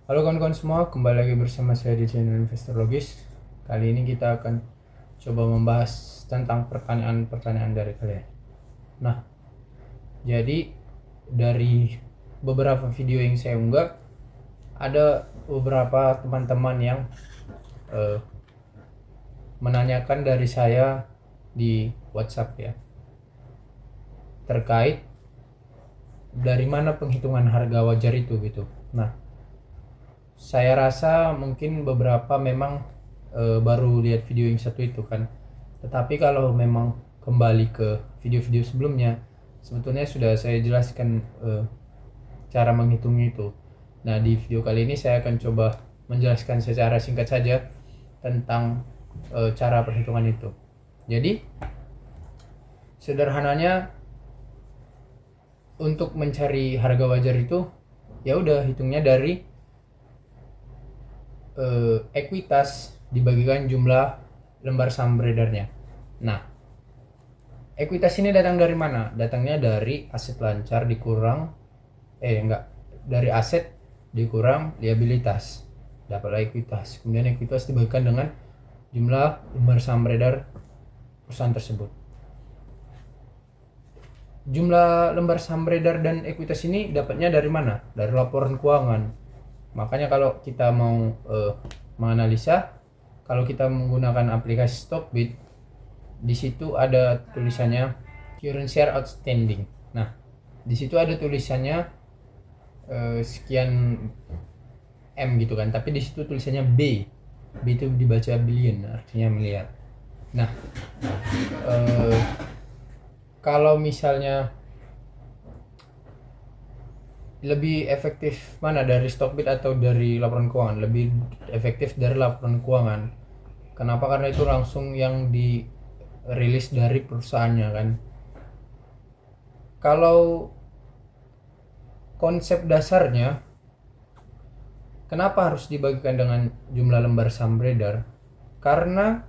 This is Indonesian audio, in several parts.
Halo kawan-kawan semua, kembali lagi bersama saya di channel Investor Logis. Kali ini kita akan coba membahas tentang pertanyaan-pertanyaan dari kalian. Nah, jadi dari beberapa video yang saya unggah, ada beberapa teman-teman yang eh, menanyakan dari saya di WhatsApp ya, terkait dari mana penghitungan harga wajar itu gitu. Nah, saya rasa mungkin beberapa memang baru lihat video yang satu itu kan. Tetapi kalau memang kembali ke video-video sebelumnya, sebetulnya sudah saya jelaskan cara menghitungnya itu. Nah, di video kali ini saya akan coba menjelaskan secara singkat saja tentang cara perhitungan itu. Jadi, sederhananya untuk mencari harga wajar itu ya udah hitungnya dari ekuitas dibagikan jumlah lembar saham beredarnya. Nah, ekuitas ini datang dari mana? Datangnya dari aset lancar dikurang dari aset dikurang liabilitas. Dapatlah ekuitas. Kemudian ekuitas dibagikan dengan jumlah lembar saham beredar perusahaan tersebut. Jumlah lembar saham beredar dan ekuitas ini dapatnya dari mana? Dari laporan keuangan. Makanya kalau kita mau menganalisa, kalau kita menggunakan aplikasi Stockbit, di situ ada tulisannya current share outstanding. Nah, di situ ada tulisannya sekian M gitu kan, tapi di situ tulisannya B. B itu dibaca billion, artinya miliar. Nah, kalau misalnya lebih efektif mana, dari Stockbit atau dari laporan keuangan? Lebih efektif dari laporan keuangan. Kenapa? Karena itu langsung yang dirilis dari perusahaannya kan. Kalau konsep dasarnya, kenapa harus dibagikan dengan jumlah lembar saham beredar? Karena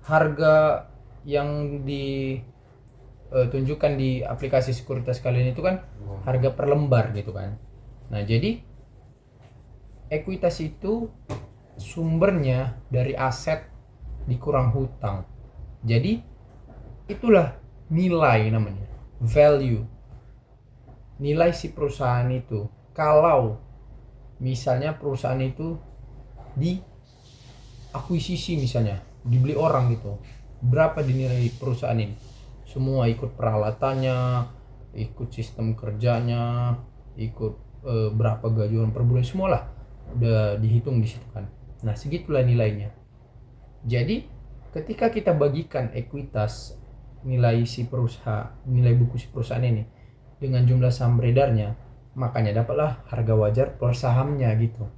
harga yang ditunjukkan di aplikasi sekuritas kalian itu kan harga per lembar gitu kan. Nah, jadi ekuitas itu sumbernya dari aset dikurang hutang. Jadi itulah nilai namanya, value. Nilai si perusahaan itu. Kalau misalnya perusahaan itu diakuisisi, misalnya dibeli orang gitu, berapa dinilai perusahaan ini? Semua ikut peralatannya, ikut sistem kerjanya, ikut berapa gajian per bulan, semualah udah dihitung di situ kan. Nah, segitulah nilainya. Jadi ketika kita bagikan ekuitas, nilai si perusahaan, nilai buku si perusahaan ini dengan jumlah saham beredarnya, makanya dapatlah harga wajar per sahamnya gitu.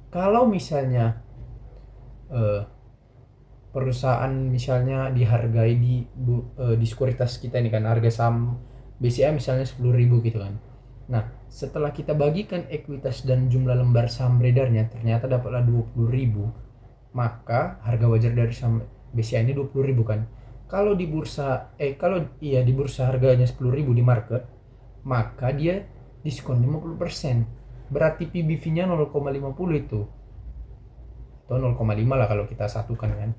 Kalau misalnya perusahaan misalnya dihargai di sekuritas kita ini kan, harga saham BCA misalnya 10.000 gitu kan. Nah, setelah kita bagikan ekuitas dan jumlah lembar saham beredarnya, ternyata dapatlah 20.000, maka harga wajar dari saham BCA ini 20.000 kan. Kalau di bursa di bursa harganya 10.000 di market, maka dia diskon 50%. Berarti PBV-nya 0,50 itu. Atau 0,5 lah kalau kita satukan kan.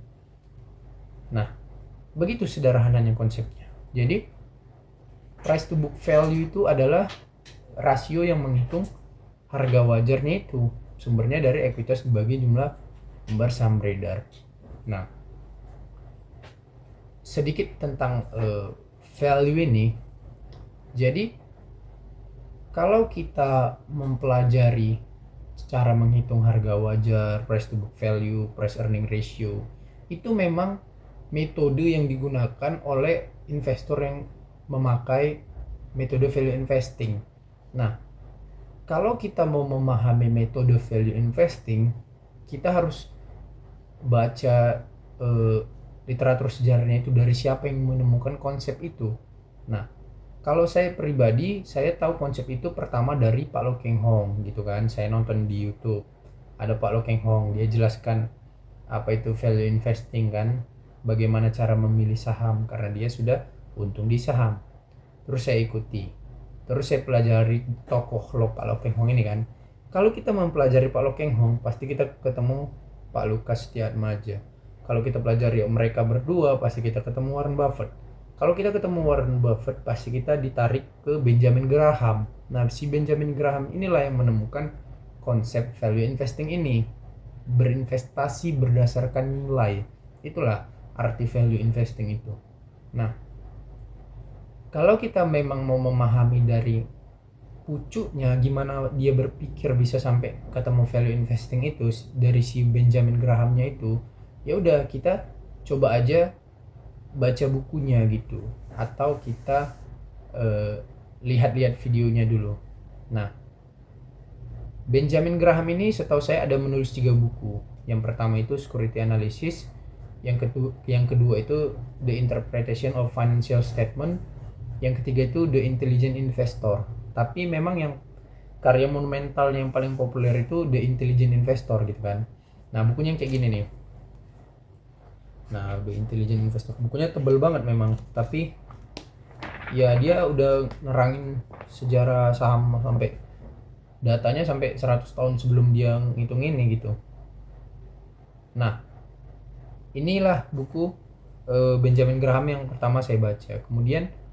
Nah, begitu sederhananya konsepnya. Jadi, price to book value itu adalah rasio yang menghitung harga wajarnya itu. Sumbernya dari ekuitas dibagi jumlah lembar saham beredar. Nah, sedikit tentang value ini. Jadi, kalau kita mempelajari cara menghitung harga wajar, price to book value, price earning ratio, itu memang metode yang digunakan oleh investor yang memakai metode value investing. Nah, kalau kita mau memahami metode value investing, kita harus baca literatur sejarahnya itu, dari siapa yang menemukan konsep itu. Nah, kalau saya pribadi, saya tahu konsep itu pertama dari Pak Lo Keng Hong gitu kan. Saya nonton di YouTube, ada Pak Lo Keng Hong, dia jelaskan apa itu value investing kan, bagaimana cara memilih saham, karena dia sudah untung di saham. Terus saya ikuti, terus saya pelajari tokoh Pak Lo Keng Hong ini kan. Kalau kita mempelajari Pak Lo Keng Hong, pasti kita ketemu Pak Lukas Setiatmaja. Kalau kita pelajari mereka berdua, pasti kita ketemu Warren Buffett. Kalau kita ketemu Warren Buffett, pasti kita ditarik ke Benjamin Graham. Nah, si Benjamin Graham inilah yang menemukan konsep value investing ini. Berinvestasi berdasarkan nilai. Itulah arti value investing itu. Nah, kalau kita memang mau memahami dari pucuknya gimana dia berpikir bisa sampai ketemu value investing itu dari si Benjamin Grahamnya itu, ya udah kita coba aja baca bukunya gitu, atau kita lihat-lihat videonya dulu. Nah, Benjamin Graham ini setahu saya ada menulis 3 buku. Yang pertama itu Security Analysis, yang kedua itu The Interpretation of Financial Statement, yang ketiga itu The Intelligent Investor. Tapi memang yang karya monumental yang paling populer itu The Intelligent Investor gitu kan. Nah, bukunya yang kayak gini nih. Nah, The Intelligent Investor bukunya tebel banget memang, tapi ya dia udah nerangin sejarah saham sampai datanya sampai 100 tahun sebelum dia ngitung ini gitu. Nah, inilah buku Benjamin Graham yang pertama saya baca. Kemudian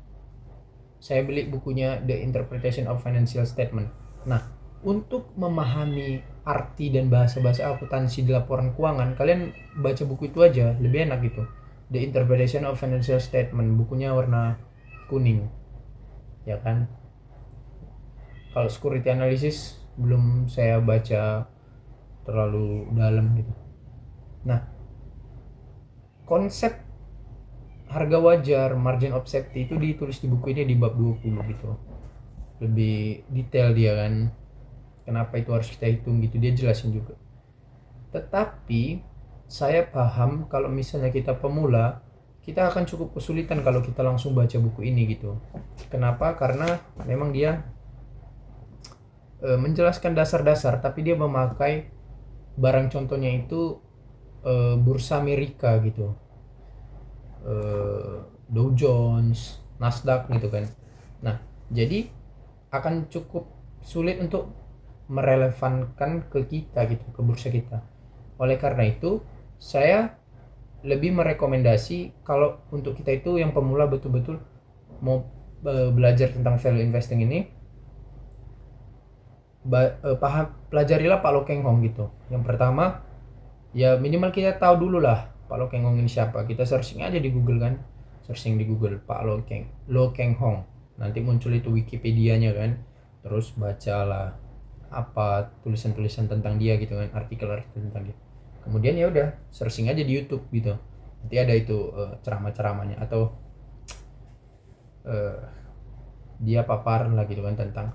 saya beli bukunya The Interpretation of Financial Statement. Nah, untuk memahami arti dan bahasa-bahasa akuntansi di laporan keuangan, kalian baca buku itu aja, lebih enak gitu. The Interpretation of Financial Statement, bukunya warna kuning, ya kan. Kalau Security Analysis belum saya baca terlalu dalam gitu. Nah, konsep harga wajar, margin of safety itu ditulis di buku ini di bab 20 gitu. Lebih detail dia kan, kenapa itu harus kita hitung gitu, dia jelasin juga. Tetapi saya paham kalau misalnya kita pemula, kita akan cukup kesulitan kalau kita langsung baca buku ini gitu. Kenapa? Karena memang dia menjelaskan dasar-dasar, tapi dia memakai barang contohnya itu bursa Amerika gitu, Dow Jones, Nasdaq gitu kan. Nah, jadi akan cukup sulit untuk merelevankan ke kita gitu, ke bursa kita. Oleh karena itu, saya lebih merekomendasi kalau untuk kita itu yang pemula betul-betul mau belajar tentang value investing ini, pelajarilah Pak Lo Keng Hong gitu. Yang pertama, ya minimal kita tahu dulu lah Pak Lo Keng Hong ini siapa. Kita searching aja di Google kan, searching di Google Pak Lo Keng Hong, nanti muncul itu Wikipedia-nya kan. Terus bacalah apa tulisan-tulisan tentang dia gitu kan, artikel-artikel tentang dia. Kemudian ya udah searching aja di YouTube gitu, nanti ada itu ceramah-ceramahnya atau dia paparan lah gitu kan tentang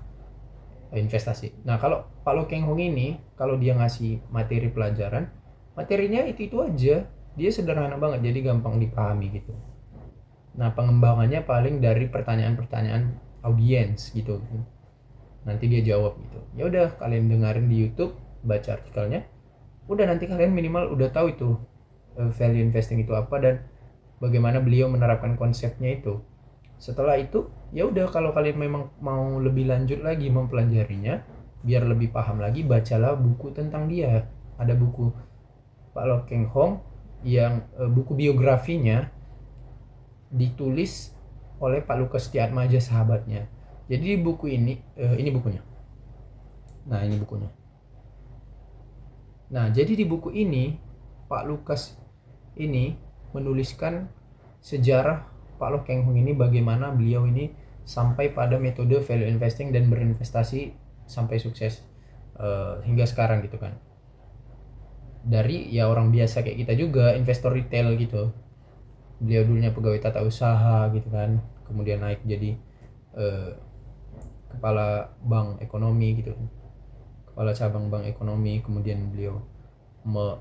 investasi. Nah, kalau Pak Lo Keng Hong ini, kalau dia ngasih materi pelajaran, materinya itu aja, dia sederhana banget, jadi gampang dipahami gitu. Nah, pengembangannya paling dari pertanyaan-pertanyaan audiens gitu kan, nanti dia jawab gitu. Ya udah, kalian dengerin di YouTube, baca artikelnya, udah nanti kalian minimal udah tahu itu value investing itu apa dan bagaimana beliau menerapkan konsepnya itu. Setelah itu ya udah, kalau kalian memang mau lebih lanjut lagi mempelajarinya biar lebih paham lagi, bacalah buku tentang dia. Ada buku Pak Lo Keng Hong yang buku biografinya ditulis oleh Pak Lukas Setiatmaja, sahabatnya. Jadi buku ini bukunya. Nah, ini bukunya. Nah, jadi di buku ini Pak Lukas ini menuliskan sejarah Pak Lo Keng Hong ini, bagaimana beliau ini sampai pada metode value investing dan berinvestasi sampai sukses hingga sekarang gitu kan. Dari ya orang biasa kayak kita juga, investor retail gitu. Beliau dulunya pegawai tata usaha gitu kan, kemudian naik jadi kepala bank ekonomi gitu kan, kepala cabang bank ekonomi. Kemudian beliau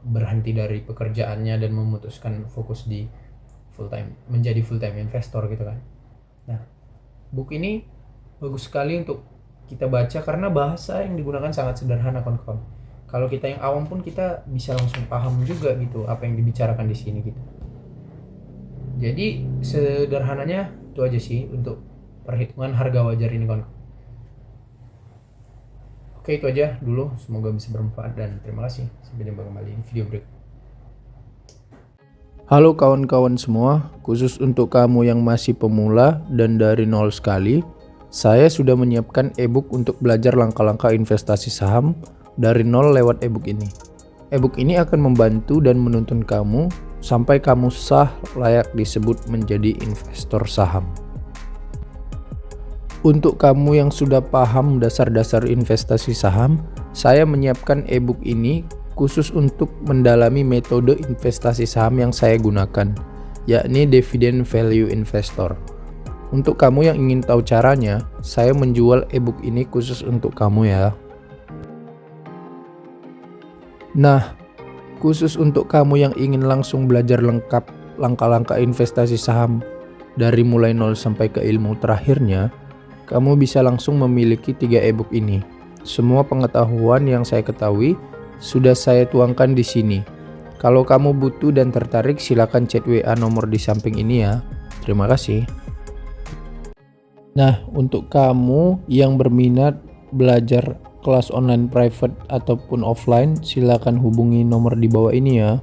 berhenti dari pekerjaannya dan memutuskan fokus di menjadi full time investor gitu kan. Nah, buku ini bagus sekali untuk kita baca karena bahasa yang digunakan sangat sederhana kawan-kawan. Kalau kita yang awam pun kita bisa langsung paham juga gitu apa yang dibicarakan di sini gitu. Jadi sederhananya itu aja sih untuk perhitungan harga wajar ini kawan. Oke, itu aja dulu. Semoga bisa bermanfaat dan terima kasih. Sampai jumpa kembali di video berikutnya. Halo kawan-kawan semua, khusus untuk kamu yang masih pemula dan dari nol sekali, saya sudah menyiapkan ebook untuk belajar langkah-langkah investasi saham dari nol lewat ebook ini. Ebook ini akan membantu dan menuntun kamu sampai kamu sah layak disebut menjadi investor saham. Untuk kamu yang sudah paham dasar-dasar investasi saham, saya menyiapkan ebook ini khusus untuk mendalami metode investasi saham yang saya gunakan, yakni Dividend Value Investor. Untuk kamu yang ingin tahu caranya, saya menjual ebook ini khusus untuk kamu ya. Nah, khusus untuk kamu yang ingin langsung belajar lengkap langkah-langkah investasi saham dari mulai nol sampai ke ilmu terakhirnya, kamu bisa langsung memiliki 3 ebook ini. Semua pengetahuan yang saya ketahui sudah saya tuangkan di sini. Kalau kamu butuh dan tertarik, silakan chat WA nomor di samping ini ya. Terima kasih. Nah, untuk kamu yang berminat belajar kelas online private ataupun offline, silakan hubungi nomor di bawah ini ya.